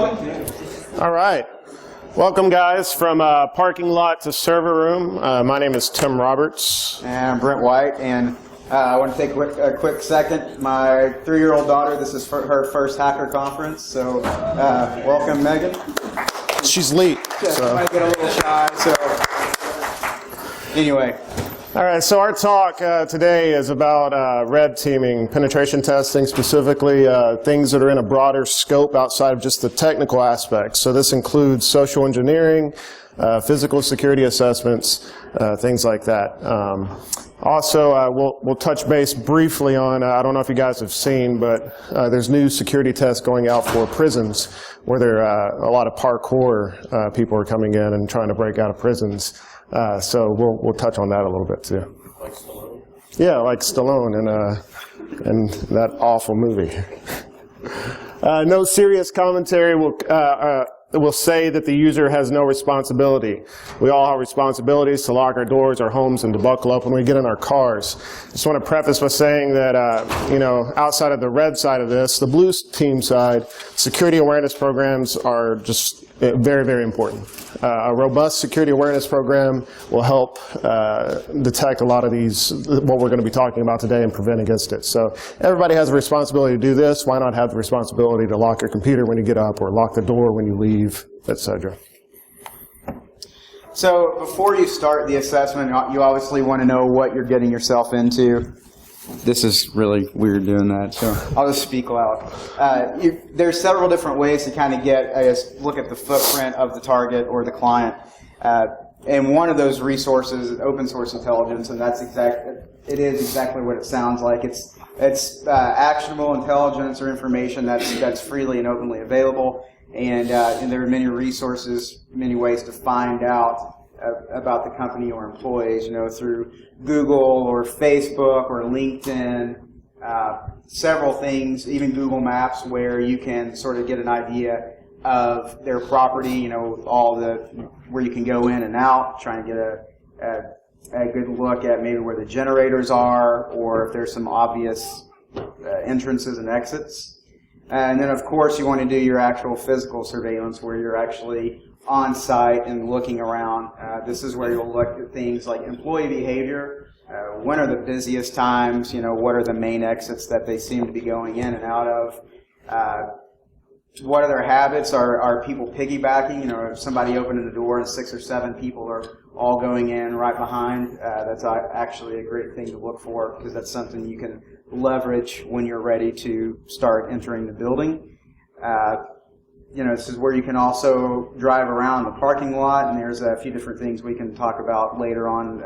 All right. Welcome, guys, from parking lot to server room. My name is Tim Roberts. And I'm Brent White, and I want to take a quick second. My 3-year-old daughter, this is her first hacker conference, so welcome, Megan. She's late. She might get a little shy, so anyway. All right, so our talk today is about red teaming, penetration testing, specifically things that are in a broader scope outside of just the technical aspects. So this includes social engineering, physical security assessments, things like that. Also, we'll touch base briefly on, I don't know if you guys have seen, but there's new security tests going out for prisons where there a lot of parkour people are coming in and trying to break out of prisons. So we'll touch on that a little bit too. Like Stallone? Yeah, like Stallone in that awful movie. No serious commentary will say that the user has no responsibility. We all have responsibilities to lock our doors, our homes, and to buckle up when we get in our cars. Just want to preface by saying that, outside of the red side of this, the blue team side, security awareness programs are just very, very important. A robust security awareness program will help detect a lot of these, what we're going to be talking about today, and prevent against it. So everybody has a responsibility to do this. Why not have the responsibility to lock your computer when you get up, or lock the door when you leave, etc. So before you start the assessment, you obviously want to know what you're getting yourself into. This is really weird doing that, so I'll just speak loud. There's several different ways to kind of look at the footprint of the target or the client. And one of those resources is open source intelligence, and it is exactly what it sounds like. It's actionable intelligence or information that's freely and openly available, and there are many resources, many ways to find out about the company or employees, through Google or Facebook or LinkedIn, several things, even Google Maps, where you can sort of get an idea of their property, where you can go in and out, try and get a good look at maybe where the generators are, or if there's some obvious entrances and exits. And then, of course, you want to do your actual physical surveillance, where you're actually on site and looking around. This is where you'll look at things like employee behavior. When are the busiest times? What are the main exits that they seem to be going in and out of? What are their habits? Are people piggybacking? If somebody opening the door and 6 or 7 people are all going in right behind, that's actually a great thing to look for, because that's something you can leverage when you're ready to start entering the building. This is where you can also drive around the parking lot, and there's a few different things we can talk about later on,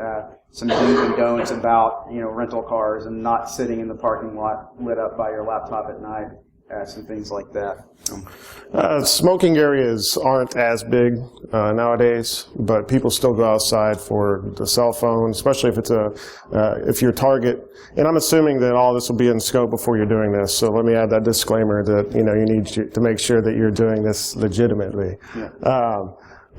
some do's and don'ts about, rental cars and not sitting in the parking lot lit up by your laptop at night, some things like that. Smoking areas aren't as big nowadays, but people still go outside for the cell phone, especially if it's if your target. And I'm assuming that all this will be in scope before you're doing this. So let me add that disclaimer that you need to make sure that you're doing this legitimately. Yeah.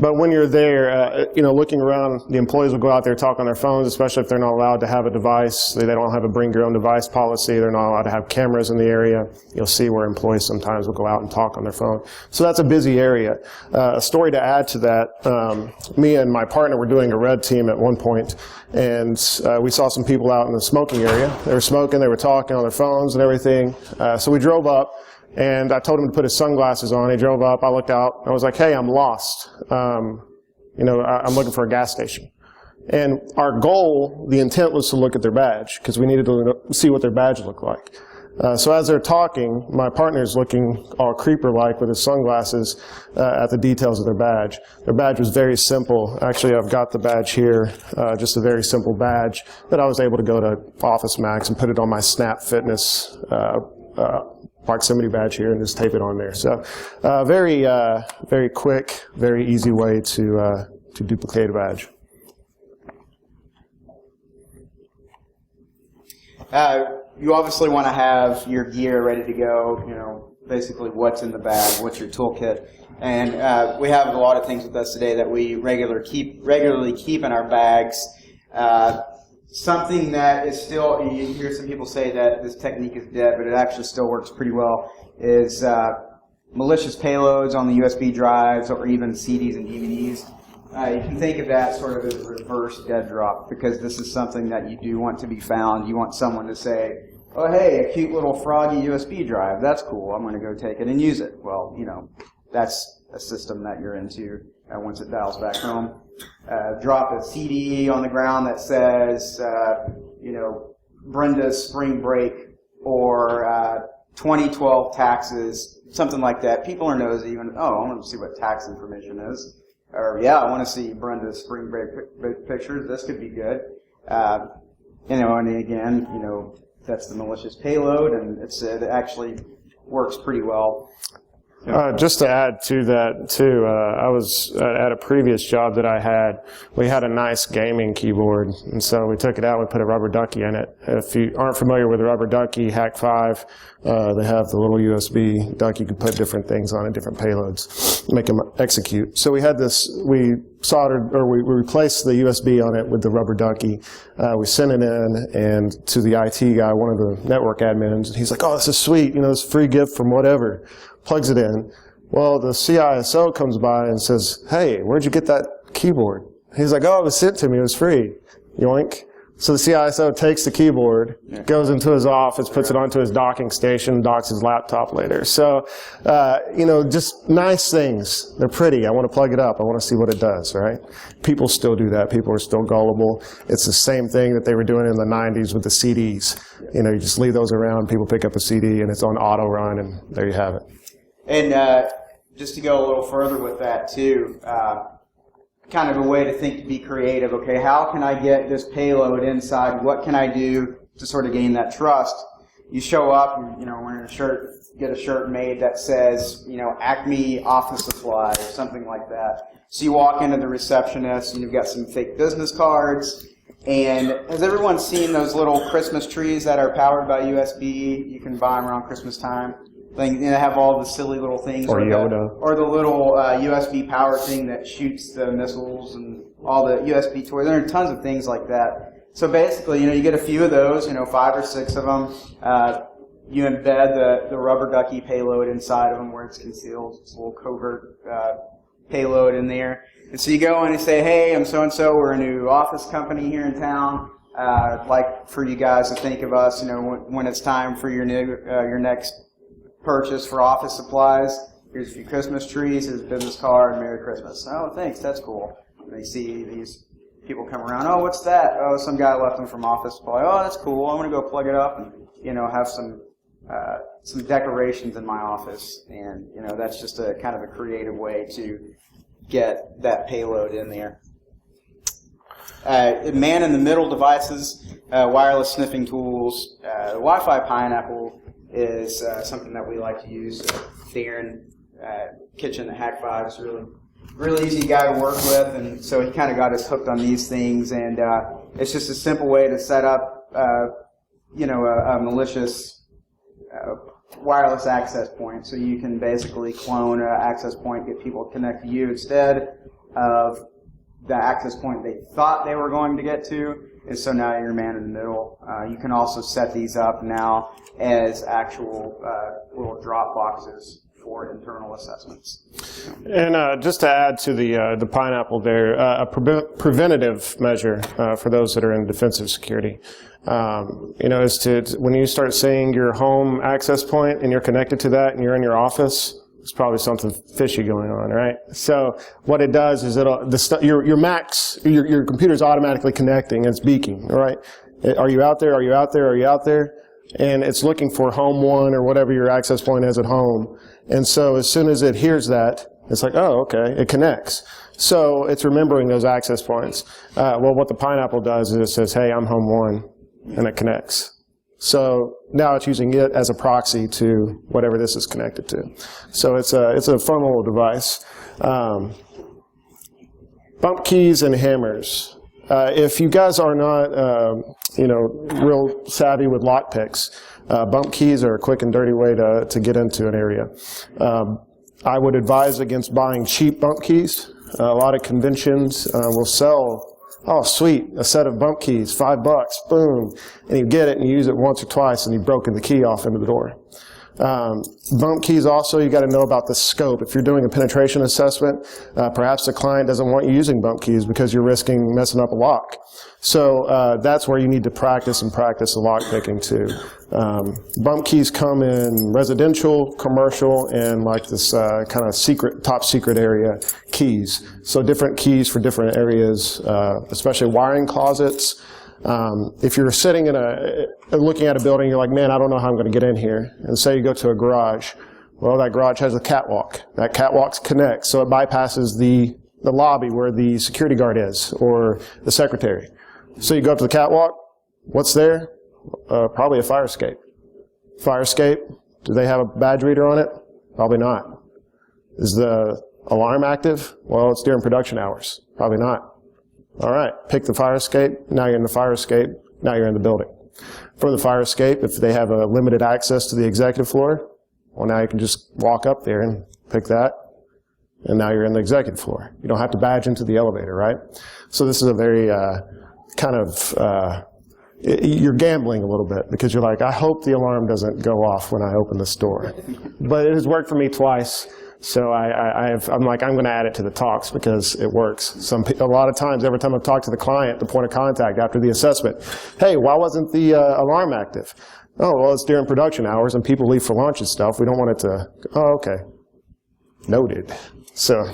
But when you're there, looking around, the employees will go out there, talk on their phones, especially if they're not allowed to have a device. They don't have a bring your own device policy. They're not allowed to have cameras in the area. You'll see where employees sometimes will go out and talk on their phone. So that's a busy area. A story to add to that, me and my partner were doing a red team at one point, and we saw some people out in the smoking area. They were smoking, they were talking on their phones and everything. So we drove up. And I told him to put his sunglasses on. He drove up. I looked out. I was like, "Hey, I'm lost. I'm looking for a gas station." And our goal, the intent was to look at their badge, because we needed to see what their badge looked like. So as they're talking, my partner's looking all creeper-like with his sunglasses at the details of their badge. Their badge was very simple. Actually, I've got the badge here, just a very simple badge that I was able to go to Office Max and put it on my Snap Fitness proximity badge here and just tape it on there. So very quick, very easy way to duplicate a badge. You obviously want to have your gear ready to go, basically what's in the bag, what's your toolkit. And we have a lot of things with us today that we regularly keep in our bags. Something that is still, you hear some people say that this technique is dead, but it actually still works pretty well, is malicious payloads on the USB drives or even CDs and DVDs. You can think of that sort of as a reverse dead drop, because this is something that you do want to be found. You want someone to say, oh, hey, a cute little froggy USB drive. That's cool. I'm going to go take it and use it. Well, that's a system that you're into once it dials back home. Drop a CD on the ground that says, Brenda's spring break or 2012 taxes, something like that. People are nosy. I want to see what tax information is. Or, yeah, I want to see Brenda's spring break pictures. This could be good. And again, that's the malicious payload, and it actually works pretty well. Just to add to that, too, I was at a previous job that I had. We had a nice gaming keyboard, and so we took it out and we put a rubber ducky in it. If you aren't familiar with the rubber ducky, Hack 5, they have the little USB ducky. You can put different things on it, different payloads, make them execute. So we had this, we replaced the USB on it with the rubber ducky. We sent it in, and to the IT guy, one of the network admins, and he's like, oh, this is sweet, this free gift from whatever. Plugs it in. Well, the CISO comes by and says, hey, where'd you get that keyboard? He's like, oh, it was sent to me. It was free. Yoink. So the CISO takes the keyboard, goes into his office, puts it onto his docking station, docks his laptop later. So, just nice things. They're pretty. I want to plug it up. I want to see what it does, right? People still do that. People are still gullible. It's the same thing that they were doing in the 90s with the CDs. You just leave those around, people pick up a CD, and it's on auto run, and there you have it. And just to go a little further with that, too, kind of a way to think, to be creative. Okay, how can I get this payload inside? What can I do to sort of gain that trust? You show up, wearing a shirt, get a shirt made that says, Acme Office Supply or something like that. So you walk into the receptionist, and you've got some fake business cards. And has everyone seen those little Christmas trees that are powered by USB? You can buy them around Christmas time. They have all the silly little things. Or Yoda. Or the little USB power thing that shoots the missiles and all the USB toys. There are tons of things like that. So basically, you get a few of those, 5 or 6 of them. You embed the rubber ducky payload inside of them where it's concealed. It's a little covert payload in there. And so you go in and say, hey, I'm so-and-so. We're a new office company here in town. I'd like for you guys to think of us, when it's time for your next purchase for office supplies. Here's a few Christmas trees, here's a business card, Merry Christmas. Oh, thanks, that's cool. And they see these people come around, oh, what's that? Oh, some guy left them from office supply. Oh, that's cool, I'm going to go plug it up and, have some decorations in my office. And, that's just a kind of a creative way to get that payload in there. Man-in-the-middle devices, wireless sniffing tools, Wi-Fi Pineapple is something that we like to use. Darren, Kitchen at Hack 5 is really easy guy to work with, and so he kind of got us hooked on these things. And it's just a simple way to set up, a malicious wireless access point. So you can basically clone an access point, get people to connect to you instead of the access point they thought they were going to get to. And so now you're man in the middle. You can also set these up now as actual little drop boxes for internal assessments. And just to add to the pineapple there, a preventative measure for those that are in defensive security, is to, when you start seeing your home access point and you're connected to that and you're in your office, there's probably something fishy going on, right? So what it does is your Macs, your computer's automatically connecting and it's beaking, right? Are you out there? Are you out there? Are you out there? And it's looking for home 1 or whatever your access point is at home. And so as soon as it hears that, it's like, oh, okay, it connects. So it's remembering those access points. Well, what the pineapple does is it says, hey, I'm home 1, and it connects. So now it's using it as a proxy to whatever this is connected to. So it's a fun little device. Bump keys and hammers. If you guys are not, real savvy with lockpicks, bump keys are a quick and dirty way to get into an area. I would advise against buying cheap bump keys. A lot of conventions will sell, oh, sweet, a set of bump keys, $5, boom. And you get it and you use it once or twice and you've broken the key off into the door. Bump keys also, you got to know about the scope. If you're doing a penetration assessment, perhaps the client doesn't want you using bump keys because you're risking messing up a lock. So that's where you need to practice the lock picking too. Bump keys come in residential, commercial, and like this kind of secret, top secret area keys. So different keys for different areas, especially wiring closets. If you're sitting in looking at a building, you're like, man, I don't know how I'm going to get in here. And say you go to a garage. Well, that garage has a catwalk. That catwalk connects, so it bypasses the lobby where the security guard is or the secretary. So you go up to the catwalk. What's there? Probably a fire escape. Fire escape. Do they have a badge reader on it? Probably not. Is the alarm active? Well, it's during production hours. Probably not. All right, pick the fire escape. Now you're in the fire escape. Now you're in the building. From the fire escape, if they have a limited access to the executive floor, well, now you can just walk up there and pick that, and now you're in the executive floor. You don't have to badge into the elevator, right? So this is a very you're gambling a little bit because you're like, I hope the alarm doesn't go off when I open this door. But it has worked for me twice. So I'm like, I'm going to add it to the talks because it works. A lot of times, every time I talk to the client, the point of contact after the assessment, hey, why wasn't the alarm active? Oh, well, it's during production hours and people leave for lunch and stuff. We don't want it to, oh, okay. Noted. So.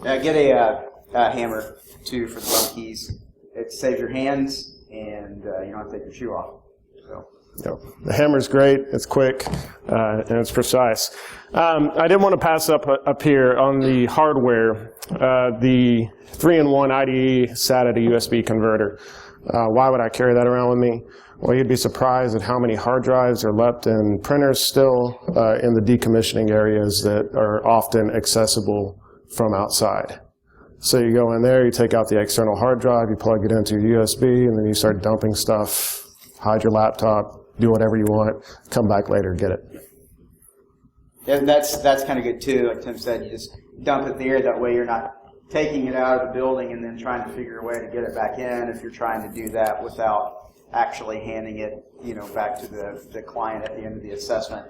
Get a hammer, too, for the bump keys. It saves your hands and you don't have to take your shoe off. So. Yep. The hammer's great, it's quick, and it's precise. I did want to pass up here on the hardware, the 3-in-1 IDE SATA to USB converter. Why would I carry that around with me? Well, you'd be surprised at how many hard drives are left in printers still in the decommissioning areas that are often accessible from outside. So you go in there, you take out the external hard drive, you plug it into your USB, and then you start dumping stuff, hide your laptop, do whatever you want, come back later, get it. Yeah, that's kind of good too. Like Tim said, you just dump it there. That way you're not taking it out of the building and then trying to figure a way to get it back in if you're trying to do that without actually handing it, back to the client at the end of the assessment.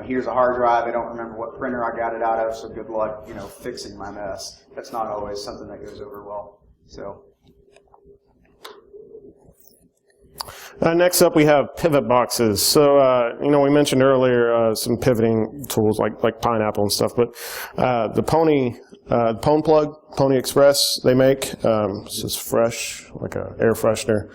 Here's a hard drive. I don't remember what printer I got it out of, so good luck, fixing my mess. That's not always something that goes over well. So. Next up, we have pivot boxes. So, we mentioned earlier some pivoting tools like Pineapple and stuff, but the Pony plug, Pony Express, they make this is fresh, like an air freshener.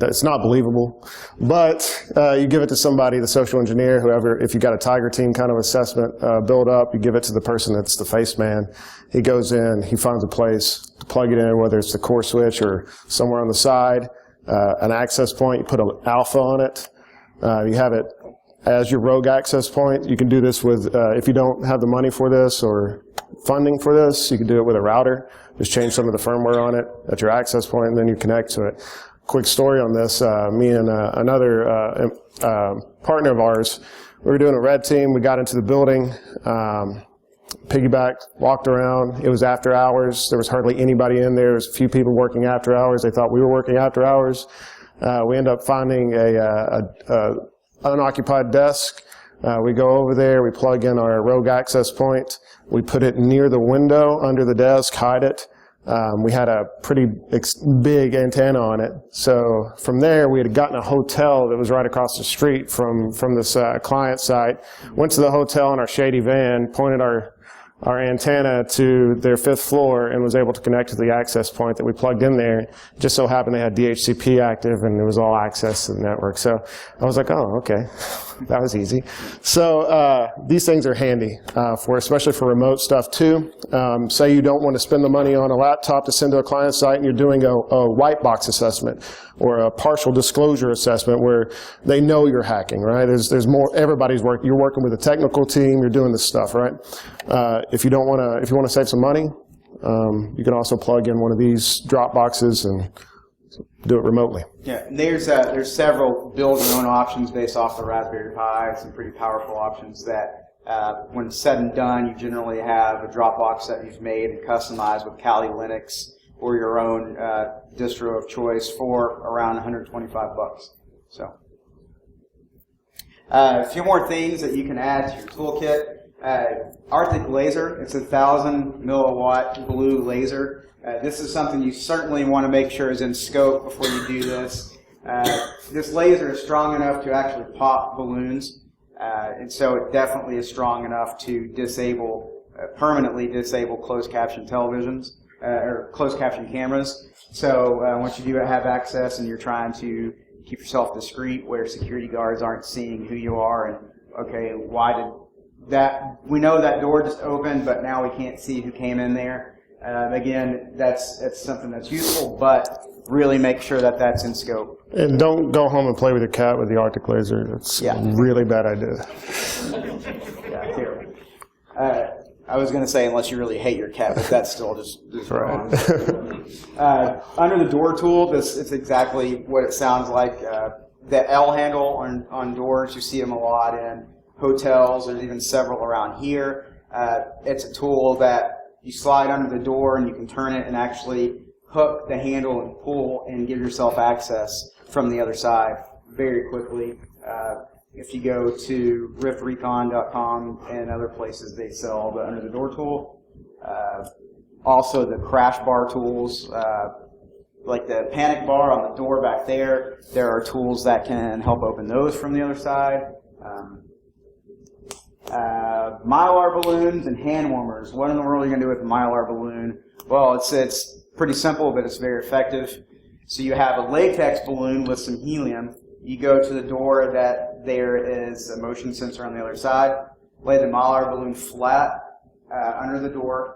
It's not believable, but you give it to somebody, the social engineer, whoever. If you got a Tiger Team kind of assessment build up, you give it to the person that's the face man. He goes in, he finds a place to plug it in, whether it's the core switch or somewhere on the side. An access point, you put an alpha on it. You have it as your rogue access point. You can do this with, if you don't have the money for this or funding for this, you can do it with a router. Just change some of the firmware on it at your access point, and then you connect to it. Quick story on this, me and another partner of ours, we were doing a red team. We got into the building, piggybacked, walked around. It was after hours. There was hardly anybody in there. There was a few people working after hours. They thought we were working after hours. We ended up finding a unoccupied desk. We go over there. We plug in our rogue access point. We put it near the window under the desk, hide it. We had a pretty big antenna on it. So from there, we had gotten a hotel that was right across the street from this client site. Went to the hotel in our shady van, pointed our antenna to their 5th floor, and was able to connect to the access point that we plugged in there. Just so happened they had DHCP active, and it was all access to the network. So I was like, oh, okay, that was easy. So these things are handy especially for remote stuff too. Say you don't want to spend the money on a laptop to send to a client site, and you're doing a white box assessment or a partial disclosure assessment where they know you're hacking, right? There's more. Everybody's working. You're working with a technical team. You're doing this stuff, right? If you want to save some money, you can also plug in one of these drop boxes and do it remotely. Yeah, and there's several build your own options based off the Raspberry Pi. Some pretty powerful options that, when said and done, you generally have a drop box that you've made and customized with Kali Linux or your own distro of choice for around $125. So. A few more things that you can add to your toolkit. Arctic laser, it's a 1,000 milliwatt blue laser. This is something you certainly want to make sure is in scope before you do this. This laser is strong enough to actually pop balloons, and so it definitely is strong enough to permanently disable closed caption televisions, or closed caption cameras. So once you do have access and you're trying to keep yourself discreet where security guards aren't seeing who you are and, okay, why did we know that door just opened, but now we can't see who came in there. Again, that's something that's useful, but really make sure that that's in scope. And don't go home and play with your cat with the Arctic laser. That's a really bad idea. Yeah, terrible. I was going to say unless you really hate your cat, but that's still just wrong. Under the door tool, it's exactly what it sounds like. The L handle on doors, you see them a lot in hotels. There's even several around here. It's a tool that you slide under the door and you can turn it and actually hook the handle and pull and give yourself access from the other side very quickly. If you go to riftrecon.com and other places, they sell the under the door tool. Also the crash bar tools, like the panic bar on the door back there. There are tools that can help open those from the other side. Mylar balloons and hand warmers. What in the world are you going to do with a Mylar balloon? Well, it's pretty simple, but it's very effective. So you have a latex balloon with some helium. You go to the door that there is a motion sensor on the other side. Lay the Mylar balloon flat under the door.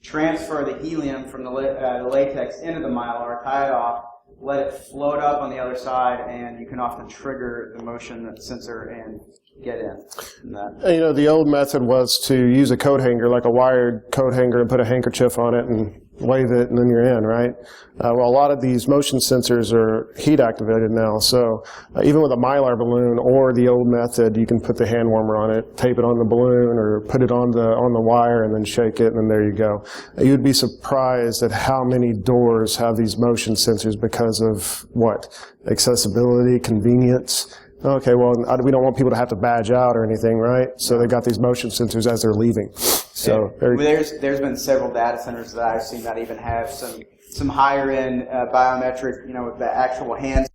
Transfer the helium from the latex into the Mylar. Tie it off. Let it float up on the other side, and you can often trigger the motion sensor and get in. You know, the old method was to use a coat hanger, like a wired coat hanger, and put a handkerchief on it and wave it, and then you're in, right? Well, a lot of these motion sensors are heat activated now, so even with a Mylar balloon or the old method, you can put the hand warmer on it, tape it on the balloon, or put it on the wire, and then shake it, and then there you go. You'd be surprised at how many doors have these motion sensors because of what? Accessibility, convenience. Okay, well, we don't want people to have to badge out or anything, right? So they got these motion sensors as they're leaving. So there's been several data centers that I've seen that even have some higher end biometric, with the actual hands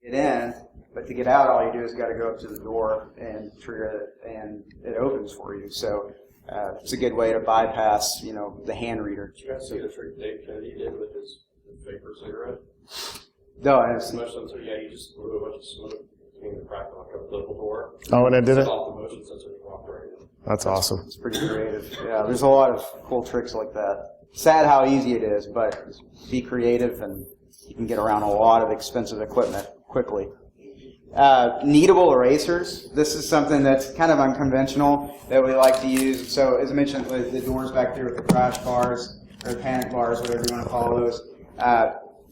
get in, but to get out, all you do is got to go up to the door and trigger it, and it opens for you. So it's a good way to bypass, the hand reader. Did you guys see the trick Dave Kennedy did with his vapor cigarette? No, I haven't seen. Motion sensor, yeah, you just blew a bunch of smoke between the crack on a little door. Oh, and it did it? Off the motion sensor and walked right in. That's awesome. It's pretty creative. Yeah, there's a lot of cool tricks like that. Sad how easy it is, but be creative and you can get around a lot of expensive equipment quickly. Kneadable erasers. This is something that's kind of unconventional that we like to use. So as I mentioned, with the doors back there with the crash bars or panic bars, whatever you want to call those.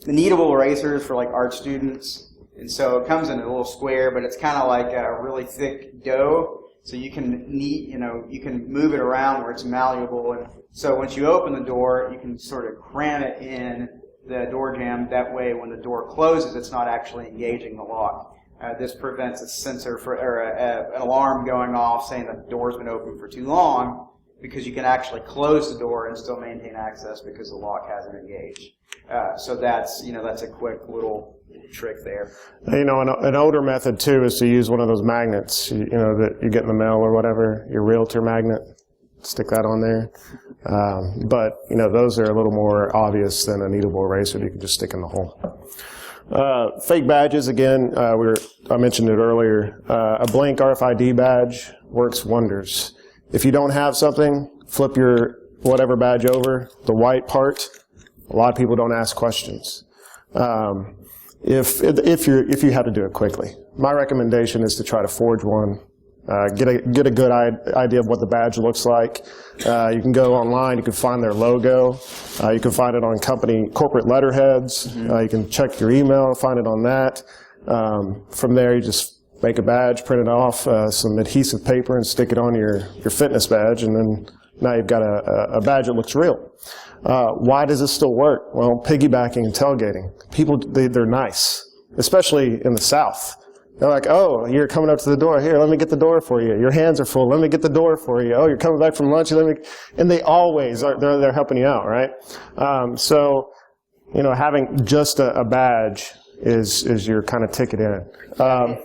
The kneadable erasers for like art students. And so it comes in a little square, but it's kind of like a really thick dough. So you can knead, you can move it around where it's malleable. And so once you open the door, you can sort of cram it in the door jamb. That way, when the door closes, it's not actually engaging the lock. This prevents a sensor or an alarm going off saying that the door's been open for too long, because you can actually close the door and still maintain access because the lock hasn't engaged. So that's a quick little trick there. An older method too is to use one of those magnets, that you get in the mail or whatever, your realtor magnet. Stick that on there. But those are a little more obvious than a kneadable eraser that you can just stick in the hole. Fake badges, again, I mentioned it earlier. A blank RFID badge works wonders. If you don't have something, flip your whatever badge over, the white part. A lot of people don't ask questions. If you have to do it quickly, my recommendation is to try to forge one. Get a good idea of what the badge looks like. You can go online. You can find their logo. You can find it on corporate letterheads. You can check your email, find it on that. From there, you just make a badge, print it off, some adhesive paper, and stick it on your fitness badge, and then now you've got a badge that looks real. Why does this still work? Well, piggybacking and tailgating. People, they're nice, especially in the South. They're like, oh, you're coming up to the door. Here, let me get the door for you. Your hands are full. Let me get the door for you. Oh, you're coming back from lunch. And they always are, they're helping you out, right? So, having just a badge is your kind of ticket in.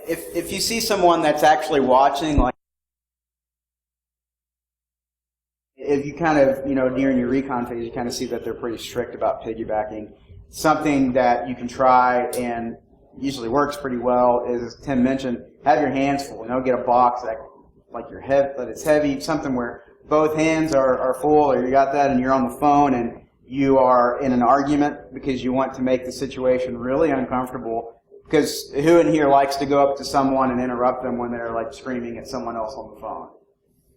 If you see someone that's actually watching, like, if you kind of, during your recon phase, you kind of see that they're pretty strict about piggybacking. Something that you can try and usually works pretty well is, as Tim mentioned, have your hands full. Get a box that it's heavy, something where both hands are full, or you got that and you're on the phone and you are in an argument because you want to make the situation really uncomfortable. Because who in here likes to go up to someone and interrupt them when they're like screaming at someone else on the phone?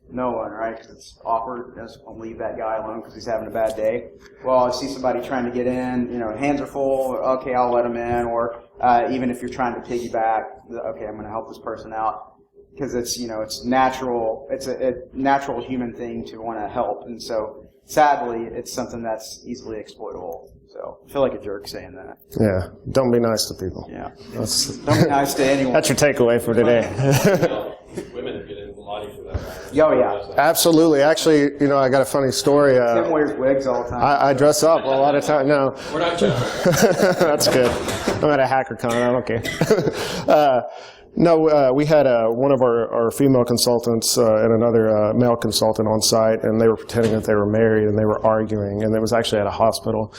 No one, right? Because it's awkward. I'll leave that guy alone because he's having a bad day. Well, I see somebody trying to get in, hands are full, okay, I'll let him in. Or even if you're trying to piggyback, okay, I'm going to help this person out. Because it's, it's natural. It's a natural human thing to want to help. And so, sadly, it's something that's easily exploitable. So I feel like a jerk saying that. Yeah, don't be nice to people. Yeah, don't be nice to anyone. That's your takeaway for today. Women get in a lot for that. Oh, yeah. Absolutely. Actually, I got a funny story. Tim wears wigs all the time. I dress up a lot of time. No. We're not joking. That's good. I'm at a HackerCon. I don't care. No, we had one of our female consultants and another male consultant on site, and they were pretending that they were married, and they were arguing, and it was actually at a hospital.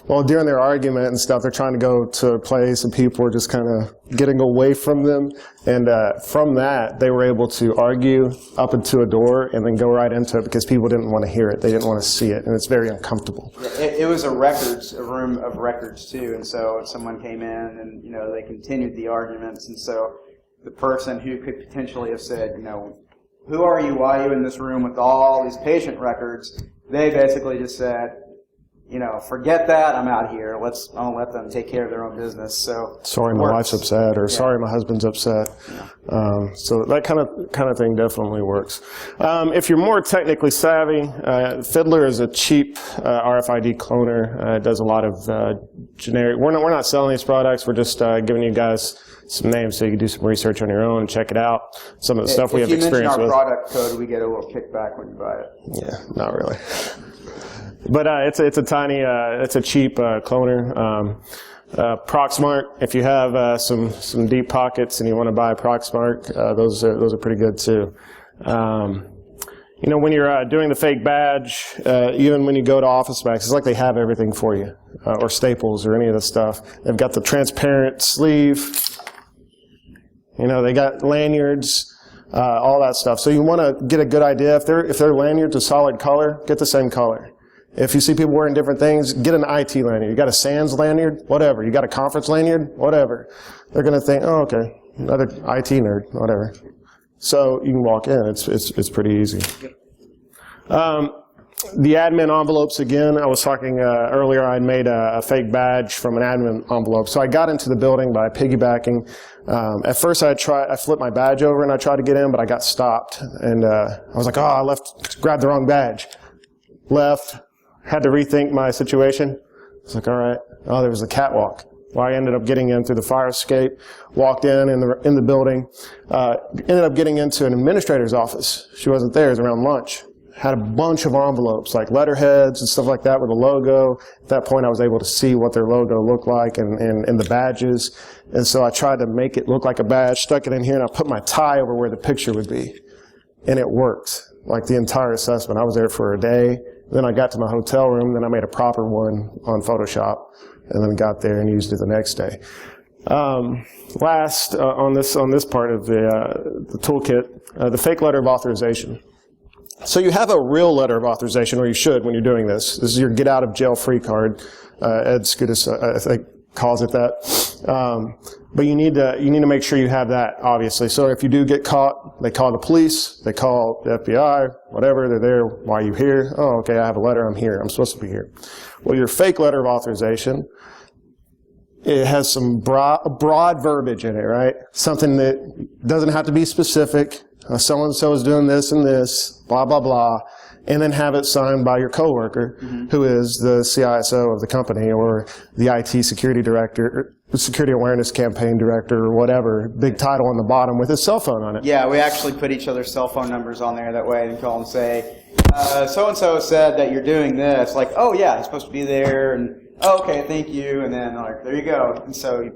Well, during their argument and stuff, they're trying to go to a place, and people were just kind of getting away from them, and from that, they were able to argue up into a door and then go right into it because people didn't want to hear it. They didn't want to see it, and it's very uncomfortable. It was a room of records, too, and so someone came in, and, they continued the argument. And so the person who could potentially have said, who are you? Why are you in this room with all these patient records? They basically just said, forget that. I'm out here. I'll let them take care of their own business. So sorry, my wife's upset, or sorry, my husband's upset. Yeah. So that kind of thing definitely works. If you're more technically savvy, Fiddler is a cheap RFID cloner. It does a lot of generic. We're not selling these products. We're just giving you guys some names so you can do some research on your own and check it out. Some of the stuff we have experience with. If you mention our product code, we get a little kickback when you buy it. Yeah, not really. But it's a tiny, it's a cheap cloner. Proxmark, if you have some deep pockets and you want to buy a Proxmark, those are pretty good too. When you're doing the fake badge, even when you go to Office Max, it's like they have everything for you, or Staples or any of the stuff. They've got the transparent sleeve. They got lanyards, all that stuff. So you want to get a good idea. If their lanyard's a solid color, get the same color. If you see people wearing different things, get an IT lanyard. You got a SANS lanyard, whatever. You got a conference lanyard, whatever. They're going to think, oh, okay, another IT nerd, whatever. So you can walk in. It's pretty easy. The admin envelopes, again, I was talking earlier, I made a fake badge from an admin envelope. So I got into the building by piggybacking. At first I flipped my badge over and I tried to get in, but I got stopped. And I was like, I grabbed the wrong badge. Left, had to rethink my situation. I was like, all right. Oh, there was a catwalk. Well, I ended up getting in through the fire escape, walked in the building, ended up getting into an administrator's office. She wasn't there. It was around lunch. Had a bunch of envelopes, like letterheads and stuff like that with a logo. At that point, I was able to see what their logo looked like and the badges. And so I tried to make it look like a badge, stuck it in here, and I put my tie over where the picture would be. And it worked, like the entire assessment. I was there for a day. Then I got to my hotel room. Then I made a proper one on Photoshop, and then got there and used it the next day. Last on this part of the toolkit, the fake letter of authorization. So you have a real letter of authorization, or you should when you're doing this. This is your get out of jail free card. Ed Scudis, I think, calls it that. But you need to make sure you have that, obviously. So if you do get caught, they call the police, they call the FBI, whatever, they're there. Why are you here? Oh, okay, I have a letter, I'm here, I'm supposed to be here. Well, your fake letter of authorization, it has some broad verbiage in it, right? Something that doesn't have to be specific. So-and-so is doing this and this, blah, blah, blah. And then have it signed by your coworker, who is the CISO of the company or the IT security director. security awareness campaign director or whatever, big title on the bottom with his cell phone on it. Yeah, we actually put each other's cell phone numbers on there that way and call and say, so-and-so said that you're doing this. Like, oh yeah, he's supposed to be there, and oh, okay, thank you, and then like, there you go. And so,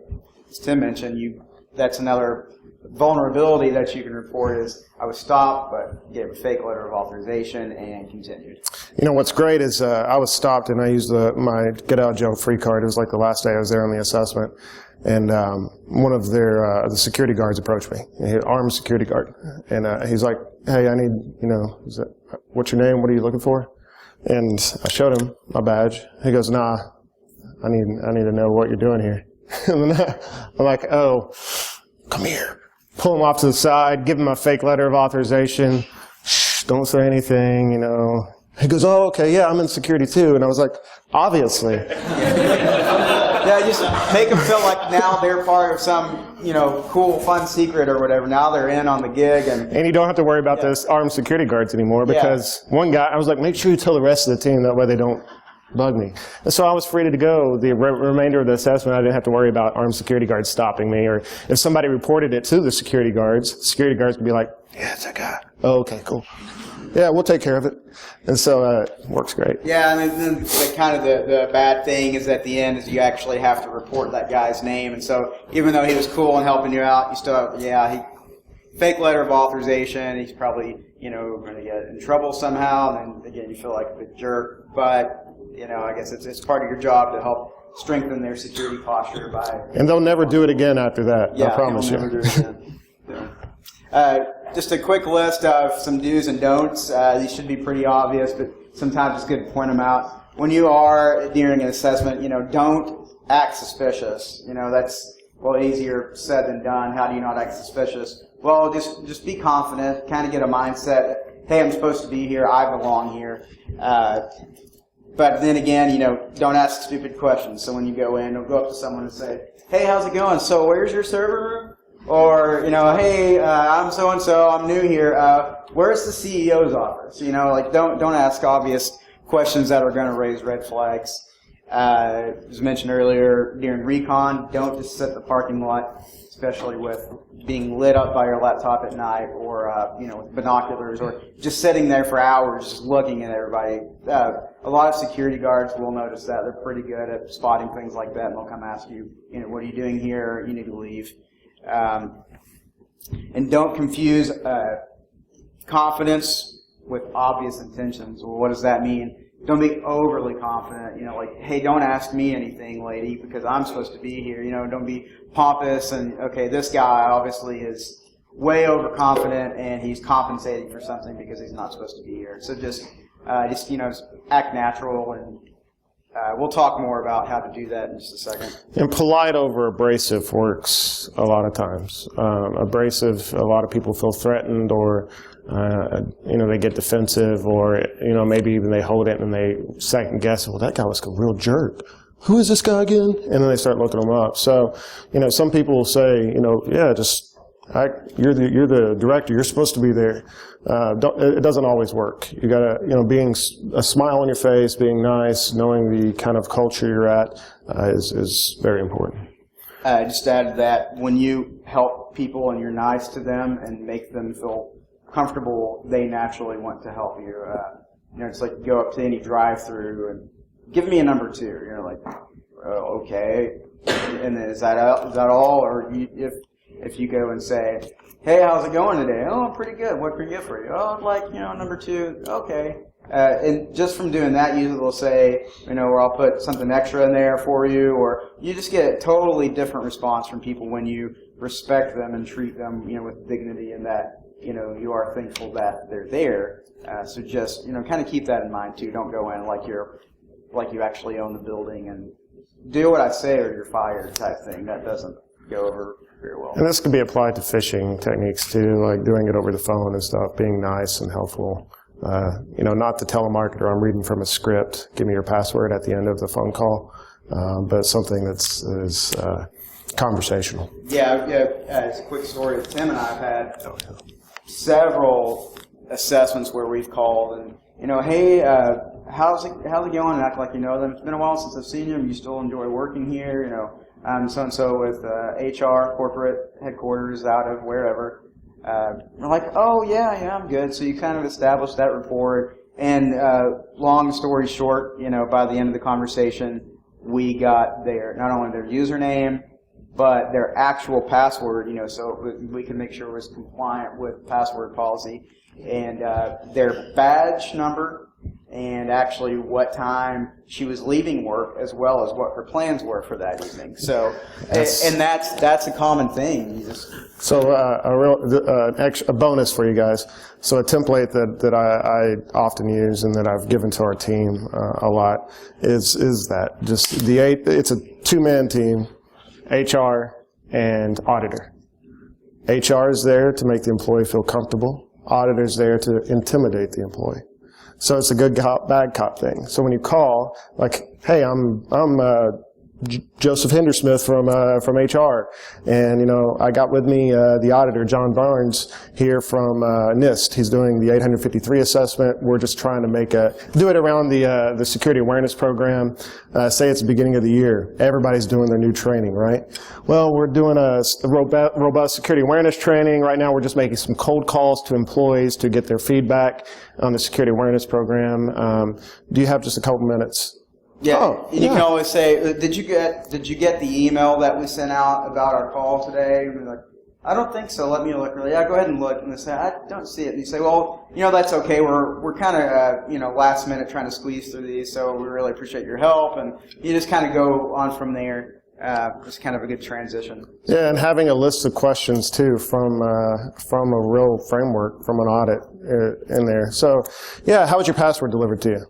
as Tim mentioned, that's another vulnerability that you can report is I was stopped, but gave a fake letter of authorization and continued. You know, what's great is I was stopped and I used my get out of jail free card. It was like the last day I was there on the assessment. And one of the security guards approached me, an armed security guard. And he's like, hey, I need, what's your name? What are you looking for? And I showed him my badge. He goes, nah, I need to know what you're doing here. And then I'm like, oh, come here. Pull him off to the side, give him my fake letter of authorization. Shh, don't say anything, He goes, oh, okay, yeah, I'm in security too. And I was like, obviously. Yeah, just make them feel like now they're part of some, cool, fun secret or whatever. Now they're in on the gig. And you don't have to worry about those armed security guards anymore because one guy, I was like, make sure you tell the rest of the team, that way they don't bug me. And so I was free to go the remainder of the assessment. I didn't have to worry about armed security guards stopping me, or if somebody reported it to the security guards would be like, yeah, it's that guy. Oh, okay, cool. Yeah, we'll take care of it. And so it works great. Yeah, and then the bad thing is at the end is you actually have to report that guy's name. And so even though he was cool and helping you out, you still have, fake letter of authorization. He's probably, going to get in trouble somehow. And then again, you feel like a big jerk. But I guess it's part of your job to help strengthen their security posture by. And they'll never do it again after that. Yeah, I promise you. Never do it again. Just a quick list of some do's and don'ts. These should be pretty obvious, but sometimes it's good to point them out. When you are during an assessment, don't act suspicious. That's easier said than done. How do you not act suspicious? Well, just be confident. Kind of get a mindset. Hey, I'm supposed to be here. I belong here. But then again, don't ask stupid questions. So when you go in, don't go up to someone and say, hey, how's it going? So where's your server room? Or, hey, I'm so-and-so, I'm new here. Where's the CEO's office? Don't ask obvious questions that are going to raise red flags. As mentioned earlier, during recon, don't just sit in the parking lot, especially with being lit up by your laptop at night, or with binoculars, or just sitting there for hours just looking at everybody. A lot of security guards will notice that. They're pretty good at spotting things like that, and they'll come ask you, what are you doing here? You need to leave. And don't confuse confidence with obvious intentions. Well, what does that mean? Don't be overly confident. Hey, don't ask me anything, lady, because I'm supposed to be here. Don't be pompous and, okay, this guy obviously is way overconfident and he's compensating for something because he's not supposed to be here. So just act natural, and we'll talk more about how to do that in just a second. And polite over abrasive works a lot of times. Abrasive, a lot of people feel threatened, or they get defensive, or maybe even they hold it and they second guess. Well, that guy was a real jerk. Who is this guy again? And then they start looking them up. So, some people will say, yeah, you're the director. You're supposed to be there. It doesn't always work. You gotta, being a smile on your face, being nice, knowing the kind of culture you're at is very important. Just to add to that, when you help people and you're nice to them and make them feel comfortable, they naturally want to help you. It's like go up to any drive-through and give me a number 2. You're like, oh, okay. And then is that all? Or if you go and say, hey, how's it going today? Oh, pretty good. What can I get for you? Oh, number 2. Okay. And just from doing that, usually they'll say, or I'll put something extra in there for you, or you just get a totally different response from people when you respect them and treat them, with dignity, and that, you are thankful that they're there. So just, kind of keep that in mind too. Don't go in like you actually own the building and do what I say or you're fired type thing. That doesn't go over very well. And this can be applied to phishing techniques too, like doing it over the phone and stuff, being nice and helpful. Not the telemarketer, I'm reading from a script, give me your password at the end of the phone call, but something that's conversational. Yeah, it's a quick story. Tim and I have had several assessments where we've called and, hey, how's it going? And act like you know them. It's been a while since I've seen you. You still enjoy working here? You know, I'm so-and-so with HR, corporate headquarters out of wherever. They're like, oh, yeah, I'm good. So you kind of establish that rapport. And long story short, you know, by the end of the conversation, we got not only their username, but their actual password, you know, so we can make sure it was compliant with password policy, and their badge number, and actually what time she was leaving work, as well as what her plans were for that evening. So, and that's a common thing. So a bonus for you guys. So a template that I often use and that I've given to our team a lot is that just it's a two-man team, HR and auditor. HR is there to make the employee feel comfortable. Auditor's there to intimidate the employee. So it's a good cop, bad cop thing. So when you call, like, hey, I'm Joseph Hendersmith from HR, and you know I got with me the auditor John Barnes here from NIST. He's doing the 853 assessment. We're just trying to do it around the security awareness program. Say it's the beginning of the year, everybody's doing their new training, right? Well, we're doing a robust security awareness training right now. We're just making some cold calls to employees to get their feedback on the security awareness program. Do you have just a couple minutes? Yeah, and you can always say, did you get the email that we sent out about our call today? And we're like, I don't think so. Let me look. Yeah, go ahead and look. And they say, I don't see it. And you say, well, you know, that's okay. We're kind of you know, last minute trying to squeeze through these, so we really appreciate your help. And you just kind of go on from there. It's kind of a good transition. Yeah, and having a list of questions too from a real framework, from an audit in there. So, yeah, how was your password delivered to you?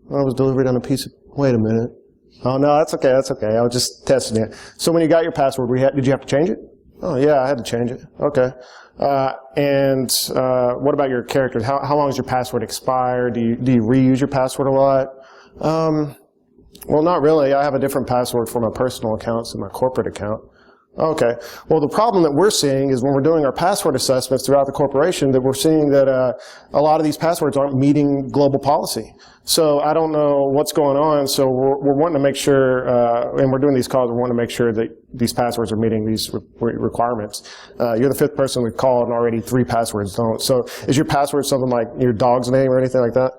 Well, it was delivered on a piece of. Wait a minute. Oh, no, that's okay. I was just testing you. So when you got your password, did you have to change it? Oh, yeah, I had to change it. Okay. And what about your characters? How long does your password expire? Do you reuse your password a lot? Well, not really. I have a different password for my personal accounts and my corporate account. Okay. Well, the problem that we're seeing is when we're doing our password assessments throughout the corporation, that we're seeing that a lot of these passwords aren't meeting global policy. So I don't know what's going on. So we're wanting to make sure, and we're doing these calls, we're wanting to make sure that these passwords are meeting these requirements. You're the fifth person we've called, and already 3 passwords don't. So is your password something like your dog's name or anything like that?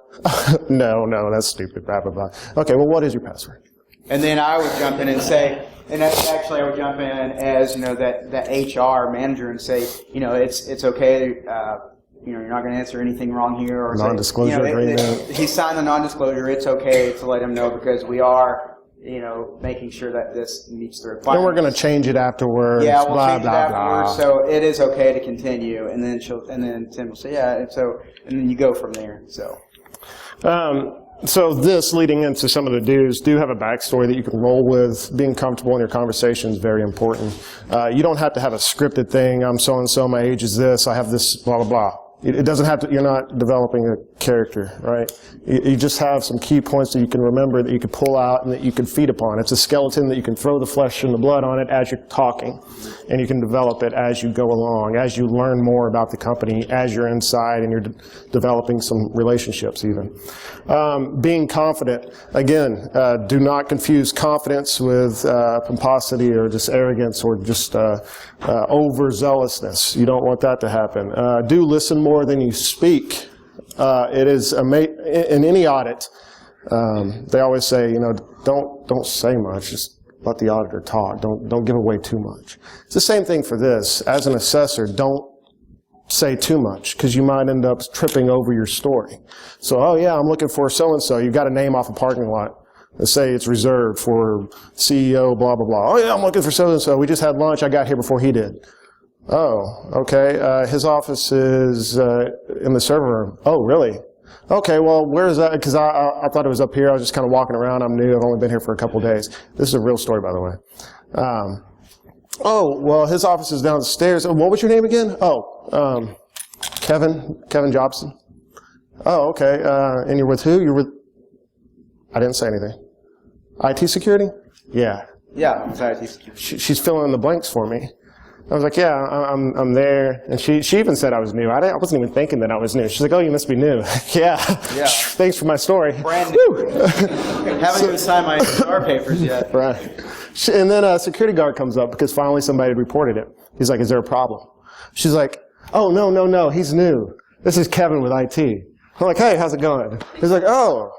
No, that's stupid. Blah, blah, blah. Okay, well, what is your password? And then I would jump in and say, and actually I would jump in as, you know, that HR manager and say, you know, it's okay, you know, you're not going to answer anything wrong here. Or non-disclosure agreement. He signed the non-disclosure. It's okay to let him know because we are, you know, making sure that this meets the requirements. Then we're going to change it afterwards. Yeah, we'll blah, change blah, it afterwards. blah. So it is okay to continue. And then Tim will say, yeah. And then you go from there. So this, leading into some of the do's, do have a backstory that you can roll with. Being comfortable in your conversation is very important. You don't have to have a scripted thing. I'm so-and-so, my age is this, I have this, blah, blah, blah. It doesn't have to, you're not developing a character, right? You just have some key points that you can remember, that you can pull out and that you can feed upon. It's a skeleton that you can throw the flesh and the blood on it as you're talking. And you can develop it as you go along, as you learn more about the company, as you're inside and you're developing some relationships even. Being confident, again, do not confuse confidence with pomposity or just arrogance or just overzealousness. You don't want that to happen. Do listen more than you speak. It is in any audit. They always say, you know, don't say much. Just let the auditor talk. Don't give away too much. It's the same thing for this. As an assessor, don't say too much because you might end up tripping over your story. So, oh yeah, I'm looking for so-and-so. You've got a name off a parking lot. Let's say it's reserved for CEO, blah, blah, blah. Oh yeah, I'm looking for so-and-so. We just had lunch. I got here before he did. Oh, okay. His office is in the server room. Oh, really? Okay, well, where is that? Because I thought it was up here. I was just kind of walking around. I'm new. I've only been here for a couple of days. This is a real story, by the way. Oh, well, his office is downstairs. What was your name again? Oh, Kevin Jobson. Oh, okay. And you're with who? You're with... I didn't say anything. IT security? Yeah. Yeah, I'm IT security. She's filling in the blanks for me. I was like, yeah, I'm there. And she even said I was new. I wasn't even thinking that I was new. She's like, oh, you must be new. Yeah. Thanks for my story. Brand new. Haven't even signed my SR papers yet. Right. And then a security guard comes up because finally somebody had reported it. He's like, is there a problem? She's like, oh, no, he's new. This is Kevin with IT. I'm like, hey, how's it going? He's like, oh,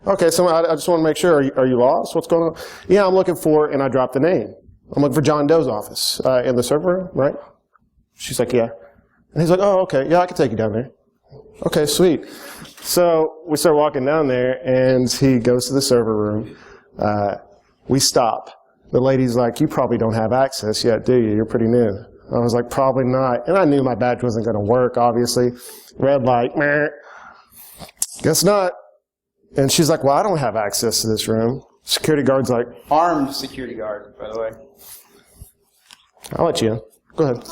okay, so I just want to make sure, are you lost? What's going on? Yeah, I'm looking for, and I dropped the name. I'm looking for John Doe's office in the server room, right? She's like, yeah. And he's like, oh, okay, yeah, I can take you down there. Okay, sweet. So we start walking down there, and he goes to the server room. We stop. The lady's like, you probably don't have access yet, do you? You're pretty new. I was like, probably not. And I knew my badge wasn't going to work, obviously. Red light, meh. Guess not. And she's like, well, I don't have access to this room. Security guard's like, Armed security guard, by the way. I'll let you in. Go ahead.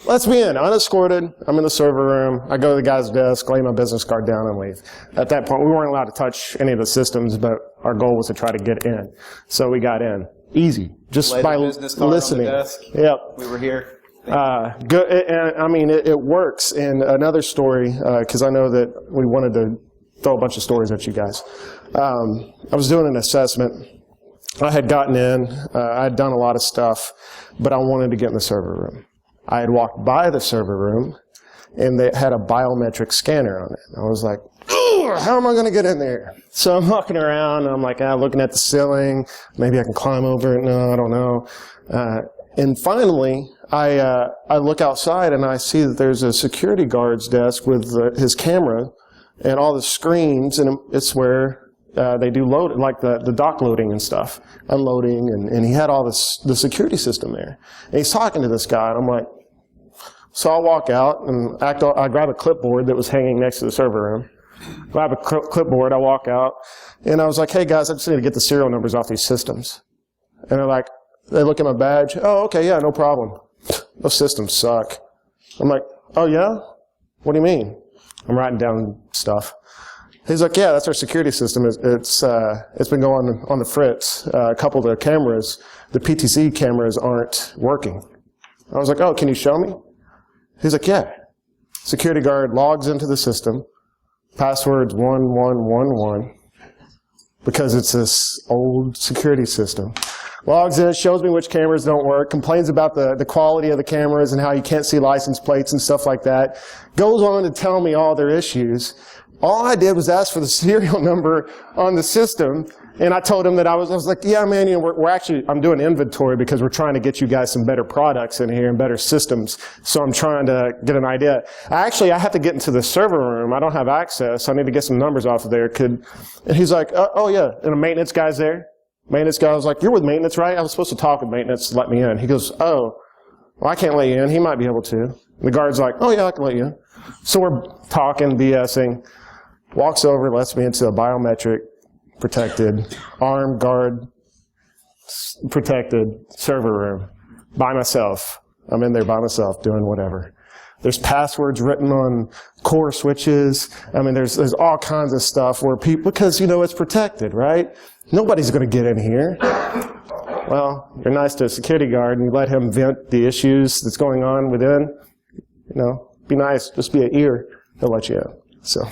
Let's be in. Unescorted. I'm in the server room. I go to the guy's desk, lay my business card down, and leave. At that point, we weren't allowed to touch any of the systems, but our goal was to try to get in. So we got in. Easy. Just by listening. On the desk. Yep. We were here. Good. And I mean, it works. And another story, because I know that we wanted to throw a bunch of stories at you guys. I was doing an assessment. I had gotten in. I had done a lot of stuff, but I wanted to get in the server room. I had walked by the server room, and they had a biometric scanner on it. I was like, how am I going to get in there? So I'm walking around, and I'm like, looking at the ceiling. Maybe I can climb over it. No, I don't know. And finally, I look outside, and I see that there's a security guard's desk with his camera and all the screens, and it's where they do load, like the dock loading and stuff, unloading, and he had all the security system there. And he's talking to this guy, and I'm like, so I'll walk out and I grab a clipboard that was hanging next to the server room. Grab a clipboard, I walk out, and I was like, hey guys, I just need to get the serial numbers off these systems. And they're like, they look at my badge, oh, okay, yeah, no problem. Those systems suck. I'm like, oh yeah? What do you mean? I'm writing down stuff. He's like, yeah, that's our security system. It's been going on the fritz. A couple of the cameras, the PTZ cameras aren't working. I was like, oh, can you show me? He's like, yeah. Security guard logs into the system. Password's 1111 because it's this old security system. Logs in, shows me which cameras don't work, complains about the quality of the cameras and how you can't see license plates and stuff like that. Goes on to tell me all their issues. All I did was ask for the serial number on the system, and I told him that I was like, yeah, man, you know, I'm doing inventory because we're trying to get you guys some better products in here and better systems, so I'm trying to get an idea. I have to get into the server room. I don't have access. I need to get some numbers off of there. And he's like, oh, yeah, and a maintenance guy's there. Maintenance guy was like, you're with maintenance, right? I was supposed to talk with maintenance to let me in. He goes, oh, well, I can't let you in. He might be able to. The guard's like, oh, yeah, I can let you in. So we're talking, BSing. Walks over, lets me into a biometric protected, armed guard protected server room by myself. I'm in there by myself doing whatever. There's passwords written on core switches. I mean, there's all kinds of stuff where people, because, you know, it's protected, right? Nobody's going to get in here. Well, you're nice to a security guard and you let him vent the issues that's going on within. You know, be nice, just be an ear. He'll let you in. So.